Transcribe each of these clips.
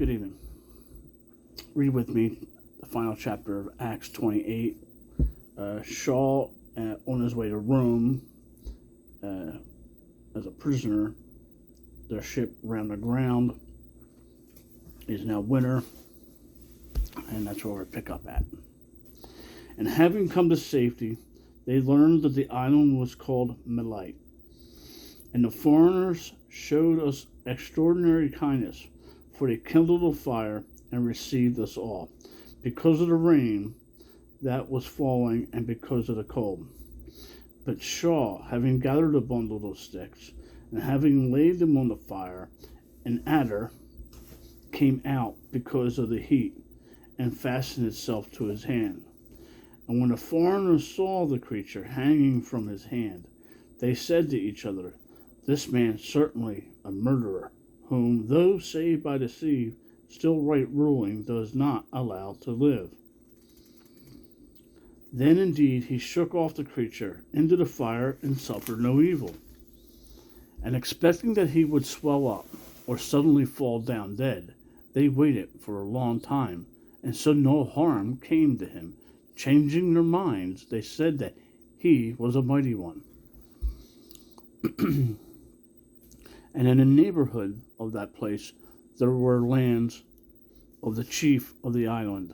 Good evening. Read with me the final chapter of Acts 28. Shaul, on his way to Rome uh, as a prisoner, their ship ran aground. It is now winter, and that's where we pick up at. And having come to safety, they learned that the island was called Melite. And the foreigners showed us extraordinary kindness, for they kindled a fire and received us all, because of the rain that was falling and because of the cold. But Shaul, having gathered a bundle of sticks, and having laid them on the fire, an adder came out because of the heat, and fastened itself to his hand. And when the foreigners saw the creature hanging from his hand, they said to each other, "This man certainly a murderer, whom, though saved by the sea, still right ruling does not allow to live." Then indeed he shook off the creature into the fire and suffered no evil. And expecting that he would swell up or suddenly fall down dead, they waited for a long time, and so no harm came to him. Changing their minds, they said that he was a mighty one. And in the neighborhood of that place there were lands of the chief of the island,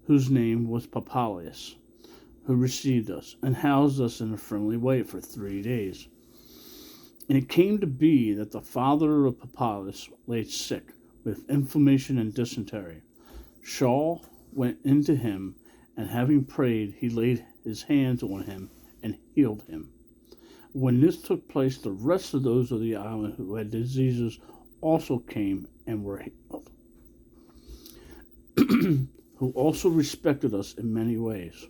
whose name was Papalius, who received us and housed us in a friendly way for 3 days. And it came to be that the father of Papalius lay sick with inflammation and dysentery. Shaul went into him, and having prayed, he laid his hands on him and healed him. When this took place, the rest of those of the island who had diseases also came and were healed, who also respected us in many ways.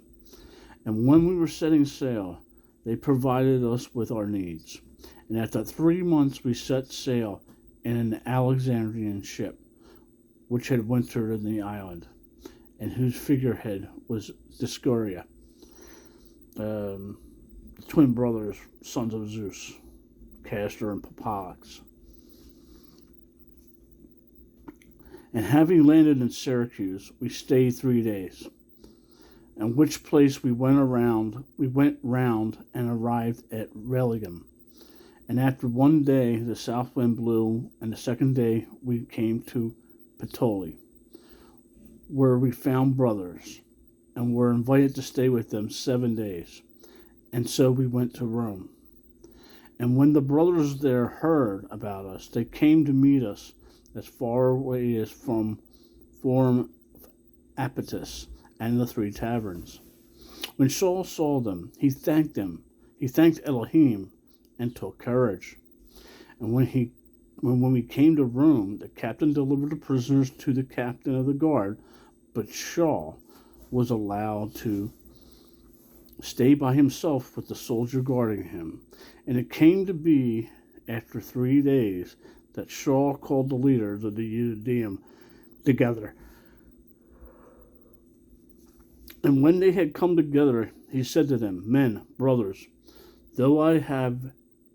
And when we were setting sail, they provided us with our needs. And after 3 months we set sail in an Alexandrian ship, which had wintered in the island, and whose figurehead was Dioscorea, twin brothers, sons of Zeus, Castor and Pollux. And having landed in Syracuse, we stayed 3 days, in which place we went round and arrived at Rhegium. And after 1 day the south wind blew, and the second day we came to Puteoli, where we found brothers, and were invited to stay with them 7 days. And so we went to Rome. And when the brothers there heard about us, they came to meet us as far away as from Forum Apatus and the 3 taverns. When Saul saw them, he thanked Elohim, and took courage. And when we came to Rome, the captain delivered the prisoners to the captain of the guard, but Shaul was allowed to stay by himself with the soldier guarding him. And it came to be after 3 days that Shaul called the leaders of the Judeum together. And when they had come together, he said to them, "Men, brothers, though I have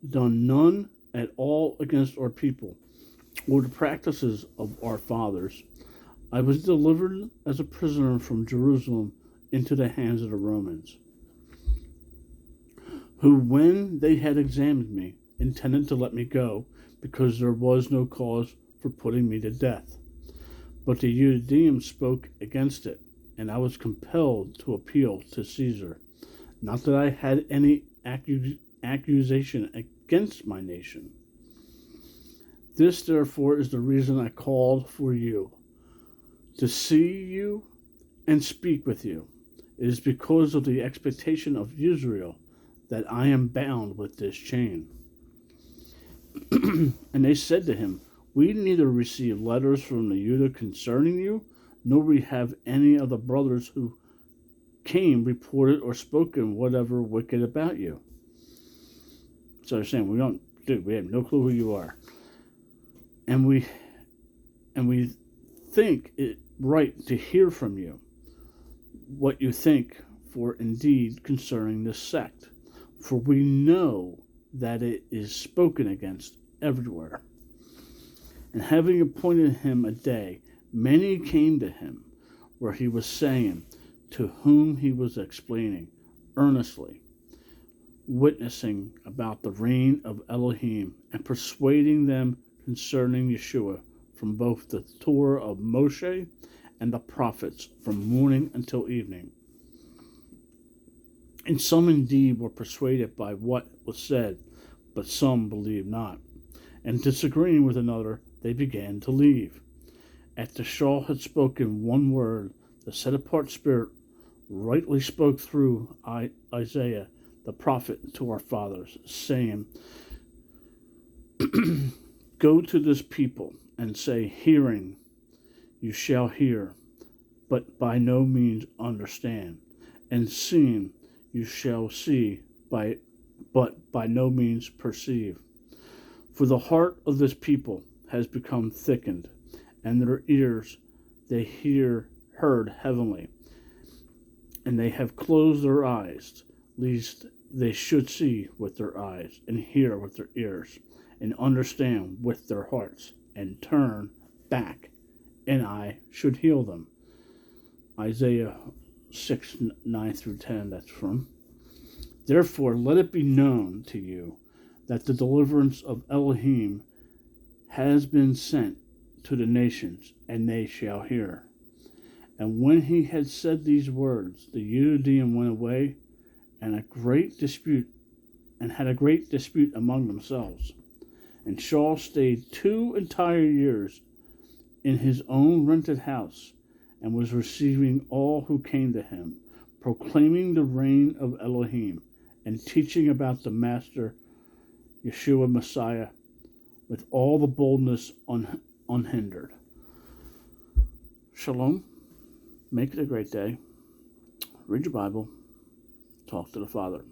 done none at all against our people, or the practices of our fathers, I was delivered as a prisoner from Jerusalem into the hands of the Romans, who, when they had examined me, intended to let me go, because there was no cause for putting me to death. But the Judeans spoke against it, and I was compelled to appeal to Caesar. Not that I had any accusation against my nation. This, therefore, is the reason I called for you, to see you and speak with you. It is because of the expectation of Israel that I am bound with this chain." And they said to him, "We neither receive letters from the Judah concerning you, nor we have any of the brothers who came reported or spoken whatever wicked about you." So they're saying, we have no clue who you are. And we think it right to hear from you what you think, for indeed concerning this sect. For we know that it is spoken against everywhere. And having appointed him a day, many came to him, where he was saying, to whom he was explaining earnestly, witnessing about the reign of Elohim, and persuading them concerning Yeshua from both the Torah of Moshe and the prophets from morning until evening. And some indeed were persuaded by what was said, but some believed not. And disagreeing with another, they began to leave. After Shaul had spoken one word, the set-apart Spirit rightly spoke through Isaiah the prophet to our fathers, saying, Go to this people and say, hearing you shall hear, but by no means understand, and seeing you shall see, but by no means perceive. For the heart of this people has become thickened, and their ears they heard heavenly, and they have closed their eyes, lest they should see with their eyes, and hear with their ears, and understand with their hearts, and turn back, and I should heal them. Isaiah 6, 9 through 10, that's from. Therefore, let it be known to you that the deliverance of Elohim has been sent to the nations, and they shall hear. And when he had said these words, the Yudeim went away, and had a great dispute among themselves. And Shaul stayed 2 entire years in his own rented house, and was receiving all who came to him, proclaiming the reign of Elohim, and teaching about the Master, Yeshua Messiah, with all the boldness unhindered. Shalom. Make it a great day. Read your Bible. Talk to the Father.